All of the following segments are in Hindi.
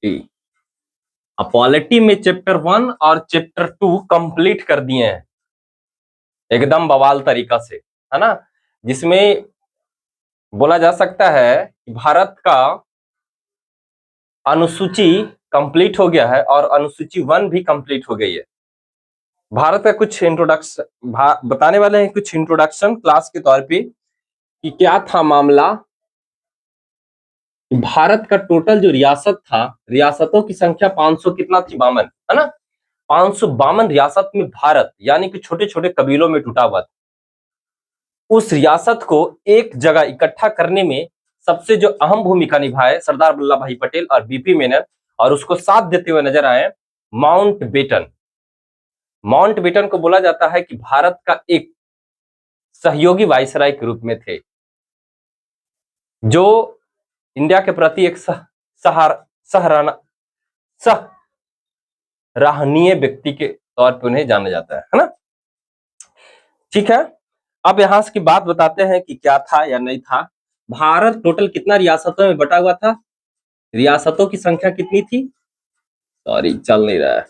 जी। अब पॉलिटी में चैप्टर 1 और चैप्टर 2 कंप्लीट कर दिए हैं एकदम बवाल तरीका से, है ना? जिसमें बोला जा सकता है कि भारत का अनुसूची कंप्लीट हो गया है और अनुसूची 1 भी कंप्लीट हो गई है। भारत का कुछ इंट्रोडक्शन बताने वाले हैं, कुछ इंट्रोडक्शन क्लास के तौर पे कि क्या था मामला। भारत का टोटल जो रियासत था, रियासतों की संख्या 500 कितना थी, 52, है ना? 552 रियासत में भारत यानी कि छोटे-छोटे कबीलों में टूटा हुआ था। उस रियासत को एक जगह इकट्ठा करने में सबसे जो अहम भूमिका निभाए सरदार वल्लभ भाई पटेल और बीपी मेनन, और उसको साथ देते हुए नजर आए माउंटबेटन। माउंटबेटन को बोला जाता है कि भारत का एक सहयोगी वायसराय के रूप में थे, जो इंडिया के प्रति एक सराहनीय व्यक्ति के तौर पर उन्हें जाना जाता है ना? ठीक है, अब यहां की बात बताते हैं कि क्या था या नहीं था। भारत टोटल कितना रियासतों में बटा हुआ था? रियासतों की संख्या कितनी थी? सॉरी, चल नहीं रहा है।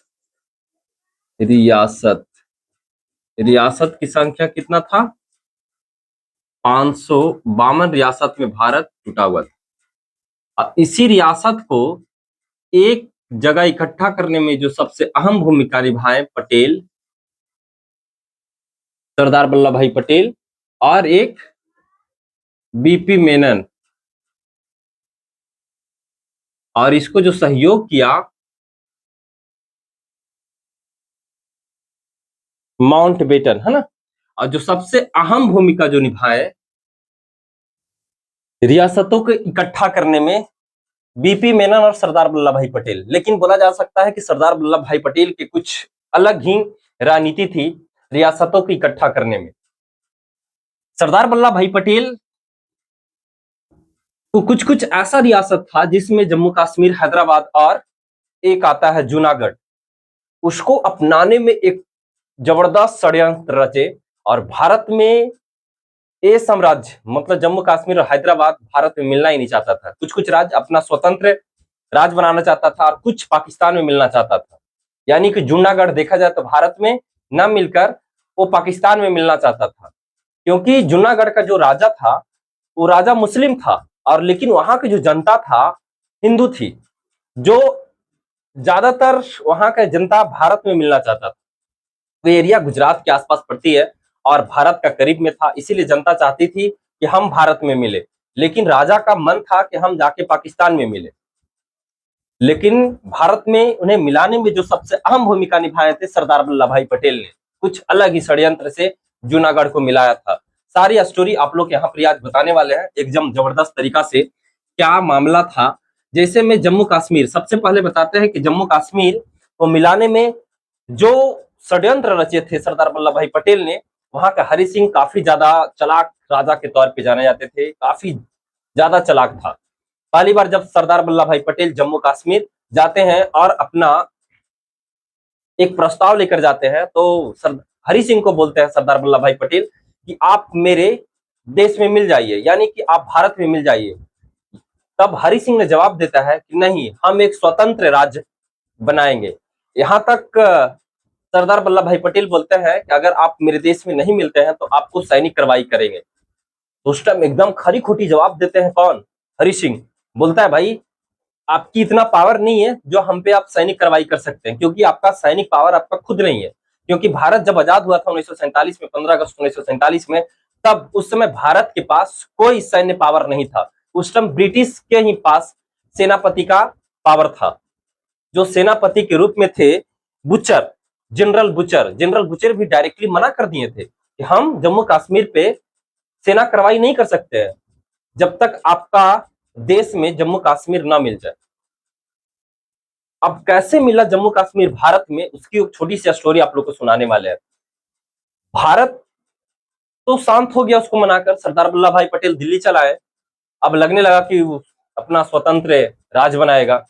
रियासत की संख्या कितना था? 552 रियासत में भारत टूटा हुआ था। इसी रियासत को एक जगह इकट्ठा करने में जो सबसे अहम भूमिका निभाए पटेल, सरदार वल्लभ भाई पटेल और एक बीपी मेनन, और इसको जो सहयोग किया माउंटबेटन, है ना? और जो सबसे अहम भूमिका जो निभाए रियासतों को इकट्ठा करने में बीपी मेनन और सरदार वल्लभ भाई पटेल। लेकिन बोला जा सकता है कि सरदार वल्लभ भाई पटेल की कुछ अलग ही रणनीति थी रियासतों को इकट्ठा करने में। सरदार वल्लभ भाई पटेल को कुछ कुछ ऐसा रियासत था जिसमें जम्मू कश्मीर, हैदराबाद और एक आता है जूनागढ़, उसको अपनाने में एक जबरदस्त षड्यंत्र रचे और भारत में ये साम्राज्य मतलब जम्मू कश्मीर और हैदराबाद भारत में मिलना ही नहीं चाहता था। कुछ कुछ राज्य अपना स्वतंत्र राज्य बनाना चाहता था और कुछ पाकिस्तान में मिलना चाहता था। यानी कि जूनागढ़ देखा जाए तो भारत में न मिलकर वो पाकिस्तान में मिलना चाहता था, क्योंकि जूनागढ़ का जो राजा था वो राजा मुस्लिम था, और लेकिन वहां की जो जनता था हिंदू थी, जो ज्यादातर वहां का जनता भारत में मिलना चाहता था। वो एरिया गुजरात के आसपास पड़ती है और भारत का करीब में था, इसीलिए जनता चाहती थी कि हम भारत में मिले, लेकिन राजा का मन था कि हम जाके पाकिस्तान में मिले। लेकिन भारत में उन्हें मिलाने में जो सबसे अहम भूमिका निभाए थे सरदार वल्लभ भाई पटेल ने, कुछ अलग ही षड्यंत्र से जूनागढ़ को मिलाया था। सारी स्टोरी आप लोग यहाँ पर आज बताने वाले हैं एकदम जबरदस्त तरीका से। क्या मामला था, जैसे में जम्मू कश्मीर, सबसे पहले बताते हैं कि जम्मू कश्मीर को मिलाने में जो षड्यंत्र रचे थे सरदार वल्लभ भाई पटेल ने, वहां का हरि सिंह काफी ज्यादा चालाक राजा के तौर पे जाने जाते थे, काफी ज्यादा चालाक था। पहली बार जब सरदार वल्लभ भाई पटेल जम्मू कश्मीर जाते हैं और अपना एक प्रस्ताव लेकर जाते हैं, तो हरि सिंह को बोलते हैं सरदार वल्लभ भाई पटेल कि आप मेरे देश में मिल जाइए, यानी कि आप भारत में मिल जाइए। तब हरि सिंह ने जवाब देता है कि नहीं, हम एक स्वतंत्र राज्य बनाएंगे। यहां तक सरदार वल्लभ भाई पटेल बोलते हैं कि अगर आप मेरे देश में नहीं मिलते हैं तो आपको सैनिक कार्रवाई करेंगे। उस टाइम एकदम खरी खोटी जवाब देते हैं कौन? हरि सिंह। बोलता है भाई, आपकी इतना पावर नहीं है जो हम पे आप सैनिक कार्रवाई कर सकते हैं, क्योंकि आपका सैनिक पावर आपका खुद नहीं है। क्योंकि भारत जब आजाद हुआ था 1947 में, 15 अगस्त 1947 में, तब उस समय भारत के पास कोई सैन्य पावर नहीं था। उस टाइम ब्रिटिश के ही पास सेनापति का पावर था, जो सेनापति के रूप में थे butcher, general butcher. General butcher भी डायरेक्टली मना कर दिए थे कि हम जम्मू कश्मीर पे सेना कार्रवाई नहीं कर सकते हैं जब तक आपका देश में जम्मू कश्मीर ना मिल जाए। अब कैसे मिला जम्मू कश्मीर भारत में, उसकी एक छोटी सी स्टोरी आप लोग को सुनाने वाले हैं। भारत तो शांत हो गया उसको मनाकर, सरदार वल्लभ भाई पटेल दिल्ली चलाए। अब लगने लगा कि अपना स्वतंत्र राज बनाएगा।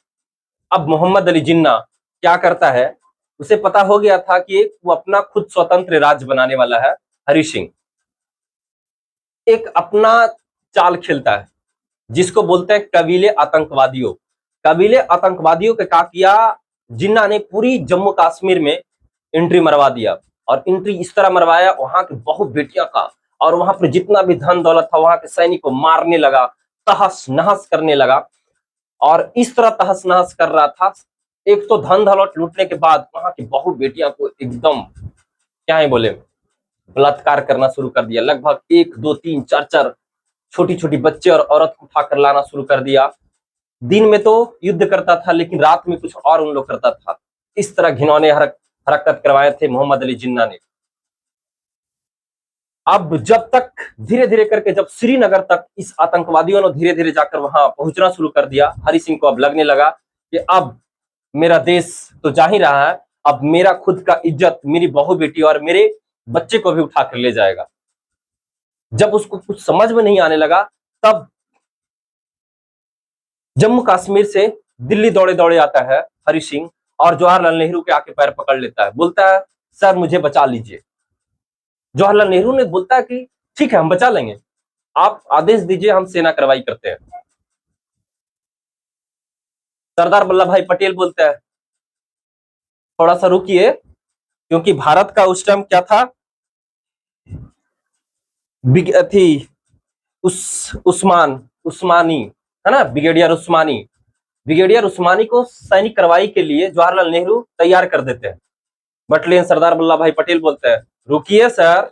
अब मोहम्मद अली जिन्ना क्या करता है, उसे पता हो गया था कि वो अपना खुद स्वतंत्र राज्य बनाने वाला है। हरि सिंह एक अपना चाल खेलता है जिसको बोलते हैं कबीले आतंकवादियों। कबीले आतंकवादियों के क्या किया, जिन्ना ने पूरी जम्मू कश्मीर में एंट्री मरवा दिया, और एंट्री इस तरह मरवाया वहां की बहु बेटियां का, और वहां पर जितना भी धन दौलत था वहां के सैनिक को मारने लगा, तहस नहस करने लगा। और इस तरह तहस नहस कर रहा था, एक तो धन दौलत लूटने के बाद वहां की बहु बेटियां को एकदम क्या है बोले बलात्कार करना शुरू कर दिया। लगभग 1 2 3 4 4 छोटी छोटी बच्चे और औरत को उठाकर लाना शुरू कर दिया। दिन में तो युद्ध करता था, लेकिन रात में कुछ और उन लोग करता था। इस तरह घिनौने हरकत करवाए थे मोहम्मद अली जिन्ना ने। अब जब तक धीरे धीरे करके जब श्रीनगर तक इस आतंकवादियों ने धीरे धीरे जाकर वहां पहुंचना शुरू कर दिया, हरि सिंह को अब लगने लगा कि अब मेरा देश तो जा ही रहा है, अब मेरा खुद का इज्जत मेरी बहू बेटी और मेरे बच्चे को भी उठा कर ले जाएगा। जब उसको कुछ समझ में नहीं आने लगा, तब जम्मू कश्मीर से दिल्ली दौड़े दौड़े आता है हरि सिंह, और जवाहरलाल नेहरू के आके पैर पकड़ लेता है, बोलता है सर मुझे बचा लीजिए। जवाहरलाल नेहरू ने बोलता है कि ठीक है हम बचा लेंगे, आप आदेश दीजिए, हम सेना कार्रवाई करते हैं। सरदार वल्लभ भाई पटेल बोलते हैं थोड़ा सा रुकिए, क्योंकि भारत का उस टाइम क्या था, थी उस्मानी है ना, ब्रिगेडियर उस्मानी को सैनिक कार्रवाई के लिए जवाहरलाल नेहरू तैयार कर देते हैं। बट लेकिन सरदार वल्लभ भाई पटेल बोलते हैं रुकिए सर,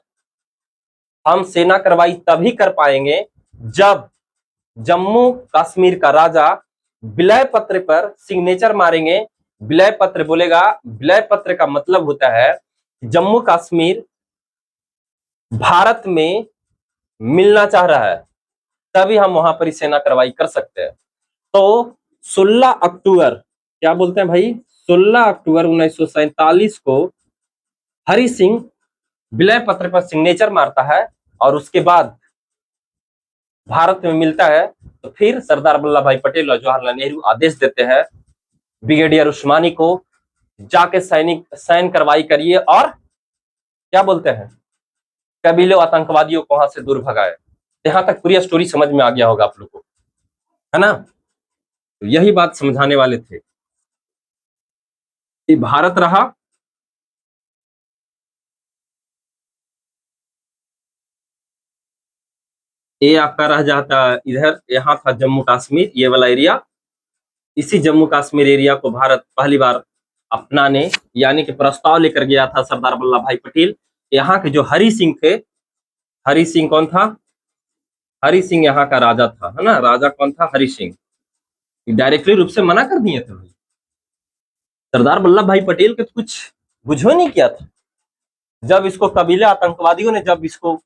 हम सेना कार्रवाई तभी कर पाएंगे जब जम्मू कश्मीर का राजा विलय पत्र पर सिग्नेचर मारेंगे। विलय पत्र बोलेगा, विलय पत्र का मतलब होता है जम्मू कश्मीर भारत में मिलना चाह रहा है, तभी हम वहां पर सेना कार्रवाई कर सकते हैं। तो 16 अक्टूबर क्या बोलते हैं भाई, 16 अक्टूबर 1947 को हरि सिंह विलय पत्र पर सिग्नेचर मारता है, और उसके बाद भारत में मिलता है। तो फिर सरदार वल्लभ भाई पटेल और जवाहरलाल नेहरू आदेश देते हैं ब्रिगेडियर उस्मानी को जाके सैन्य कार्रवाई करिए, और क्या बोलते हैं कबीले आतंकवादियों को वहां से दूर भगाए। यहां तक पूरी स्टोरी समझ में आ गया होगा आप लोग को, है ना। तो यही बात समझाने वाले थे कि भारत रहा, ये आपका रह जाता इधर, यहाँ था जम्मू कश्मीर, ये वाला एरिया। इसी जम्मू कश्मीर एरिया को भारत पहली बार अपनाने यानी कि प्रस्ताव लेकर गया था सरदार वल्लभ भाई पटेल। यहाँ के जो हरि सिंह थे, हरि सिंह कौन था, हरि सिंह यहाँ का राजा था, है ना, राजा कौन था, हरि सिंह। डायरेक्टली रूप से मना कर दिए थे भाई, सरदार वल्लभ भाई पटेल के तो कुछ बुझो नहीं किया था। जब इसको कबीले आतंकवादियों ने जब इसको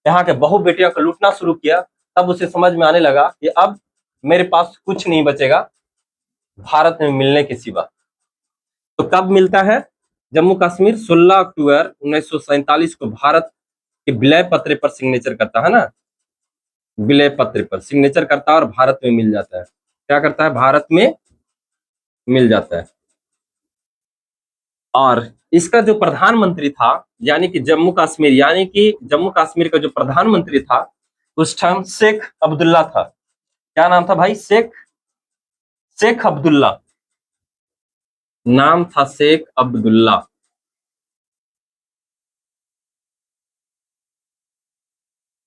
यहाँ के बहु बेटियों को लूटना शुरू किया, तब उसे समझ में आने लगा कि अब मेरे पास कुछ नहीं बचेगा भारत में मिलने के सिवा। तो कब मिलता है जम्मू कश्मीर, 16 अक्टूबर 1947 को भारत के विलय पत्र पर सिग्नेचर करता है ना, विलय पत्र पर सिग्नेचर करता है और भारत में मिल जाता है। क्या करता है, भारत में मिल जाता है। और इसका जो प्रधानमंत्री था, यानी कि जम्मू कश्मीर का जो प्रधानमंत्री था उस टाइम शेख अब्दुल्ला था। क्या नाम था भाई, शेख अब्दुल्ला नाम था, शेख अब्दुल्ला।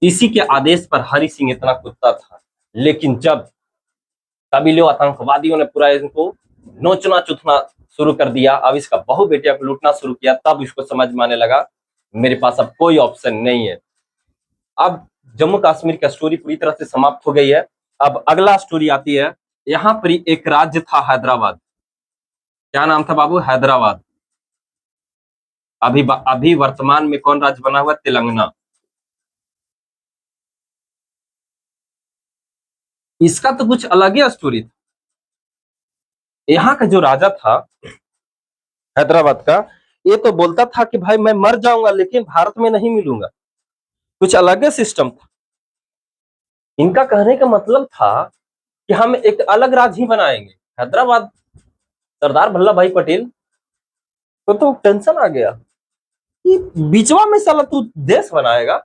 इसी के आदेश पर हरि सिंह इतना कुत्ता था, लेकिन जब कबीलों आतंकवादियों ने पूरा इनको नोचना चुथना शुरू कर दिया, अब इसका बहु बेटिया को लूटना शुरू किया, तब इसको समझ में आने लगा मेरे पास अब कोई ऑप्शन नहीं है। अब जम्मू कश्मीर का स्टोरी पूरी तरह से समाप्त हो गई है। अब अगला स्टोरी आती है, यहाँ पर एक राज्य था हैदराबाद। क्या नाम था बाबू, हैदराबाद। अभी वर्तमान में कौन राज्य बना हुआ, तेलंगाना। इसका तो कुछ अलग ही स्टोरी था। यहाँ का जो राजा था हैदराबाद का, ये तो बोलता था कि भाई मैं मर जाऊंगा लेकिन भारत में नहीं मिलूंगा, कुछ अलग सिस्टम था। इनका कहने का मतलब था कि हम एक अलग राज्य ही बनाएंगे। हैदराबाद सरदार वल्लभ भाई पटेल को तो टेंशन आ गया कि बीचवा में साला तू देश बनाएगा।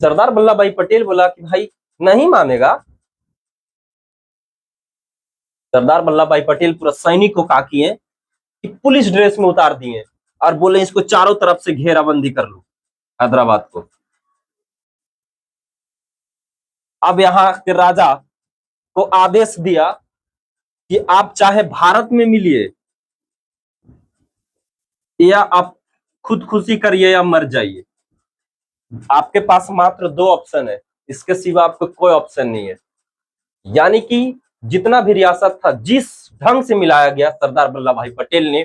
सरदार वल्लभ भाई पटेल बोला कि भाई नहीं मानेगा सरदार वल्लभ भाई पटेल पूरा सैनिक को क्या किए कि पुलिस ड्रेस में उतार दिए और बोले इसको चारों तरफ से घेराबंदी कर लो हैदराबाद को। अब यहाँ के राजा को आदेश दिया कि आप चाहे भारत में मिलिए या आप खुदकुशी करिए या मर जाइए, आपके पास मात्र दो ऑप्शन है, इसके सिवा आपको कोई ऑप्शन नहीं है। यानी कि जितना भी रियासत था जिस ढंग से मिलाया गया, सरदार वल्लभ भाई पटेल ने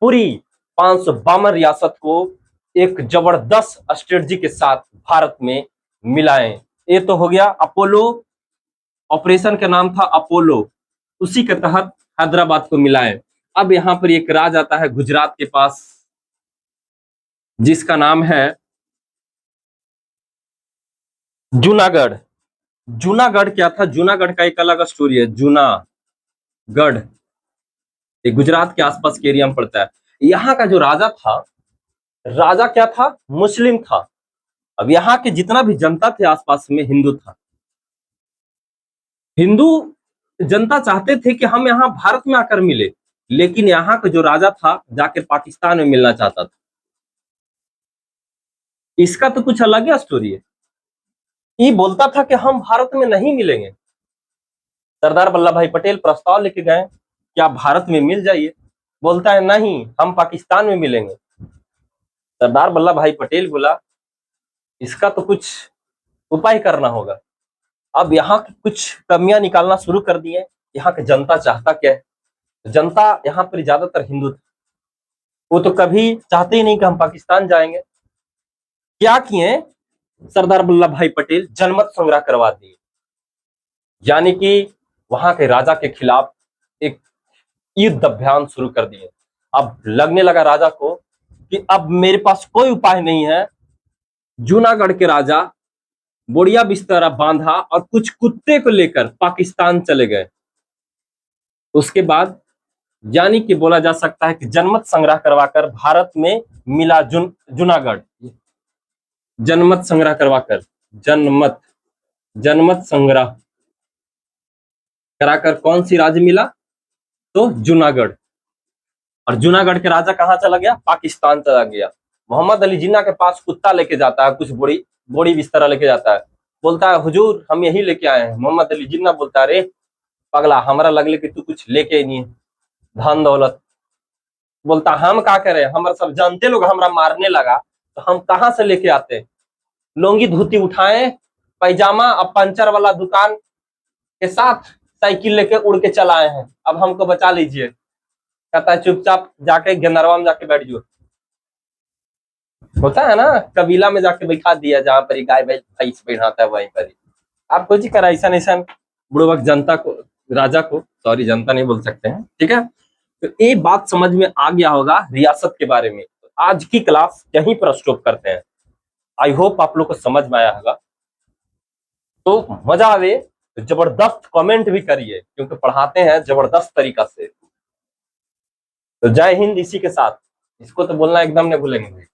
पूरी 552 रियासत को एक जबरदस्त स्ट्रेटजी के साथ भारत में मिलाए। ये तो हो गया अपोलो, ऑपरेशन का नाम था अपोलो, उसी के तहत हैदराबाद को मिलाए। अब यहाँ पर एक राज आता है गुजरात के पास जिसका नाम है जूनागढ़। जूनागढ़ क्या था? जूनागढ़ का एक अलग स्टोरी है। जूनागढ़ ये गुजरात के आसपास के एरिया में पड़ता है। यहाँ का जो राजा था, राजा क्या था? मुस्लिम था। अब यहाँ के जितना भी जनता थे आसपास में हिंदू था। हिंदू जनता चाहते थे कि हम यहाँ भारत में आकर मिले, लेकिन यहाँ का जो राजा था जाकर पाकिस्तान में मिलना चाहता था। इसका तो कुछ अलग ही स्टोरी है। ये बोलता था कि हम भारत में नहीं मिलेंगे। सरदार वल्लभ भाई पटेल प्रस्ताव लेके गए कि आप भारत में मिल जाइए, बोलता है नहीं, हम पाकिस्तान में मिलेंगे। सरदार वल्लभ भाई पटेल बोला इसका तो कुछ उपाय करना होगा। अब यहाँ की कुछ कमियां निकालना शुरू कर दिए। यहाँ की जनता चाहता क्या है? जनता यहाँ पर ज्यादातर हिंदू था, वो तो कभी चाहते ही नहीं कि हम पाकिस्तान जाएंगे। क्या किए सरदार वल्लभ भाई पटेल? जनमत संग्रह करवा दिए, यानी कि वहां के राजा के खिलाफ एक युद्ध अभियान शुरू कर दिए। अब लगने लगा राजा को कि अब मेरे पास कोई उपाय नहीं है। जूनागढ़ के राजा बोरिया बिस्तरा बांधा और कुछ कुत्ते को लेकर पाकिस्तान चले गए। उसके बाद यानी कि बोला जा सकता है कि जनमत संग्रह करवाकर भारत में मिला जूनागढ़। जनमत संग्रह करवाकर, जनमत संग्रह कराकर कौन सी राज्य मिला? तो जूनागढ़। और जूनागढ़ के राजा कहां चला गया? पाकिस्तान चला गया। मोहम्मद अली जिन्ना के पास कुत्ता लेके जाता है, कुछ बोरी बिस्तरा लेके जाता है, बोलता है हुजूर हम यही लेके आए हैं। मोहम्मद अली जिन्ना बोलता है अरे पगला, हमारा लगले कि तू कुछ लेके ही नहीं है, धन दौलत। बोलता हम क्या करें, हमारे सब जानते लोग हमरा मारने लगा तो हम कहां से लेके आते? लोंगी धोती उठाए, पैजामा और पंचर वाला दुकान के साथ साइकिल लेके उड़ के चला आए हैं, अब हमको बचा लीजिए। कहता है चुपचाप जाके गंदरवा में जाके बैठ जाओ। होता है ना, कबीला में जाके बैठा दिया जहां पर गाय भैंस बैठाता है वहीं पर ही। आपको जी करा ऐसा बुढ़वक जनता को, राजा को, सॉरी जनता नहीं बोल सकते हैं, ठीक है। तो ये बात समझ में आ गया होगा रियासत के बारे में। आज की क्लास यहीं पर स्टॉप करते हैं। आई होप आप लोग को समझ में आया होगा। तो मजा आवे तो जबरदस्त कमेंट भी करिए, क्योंकि पढ़ाते हैं जबरदस्त तरीका से। तो जय हिंद इसी के साथ, इसको तो बोलना एकदम नहीं भूलेंगे।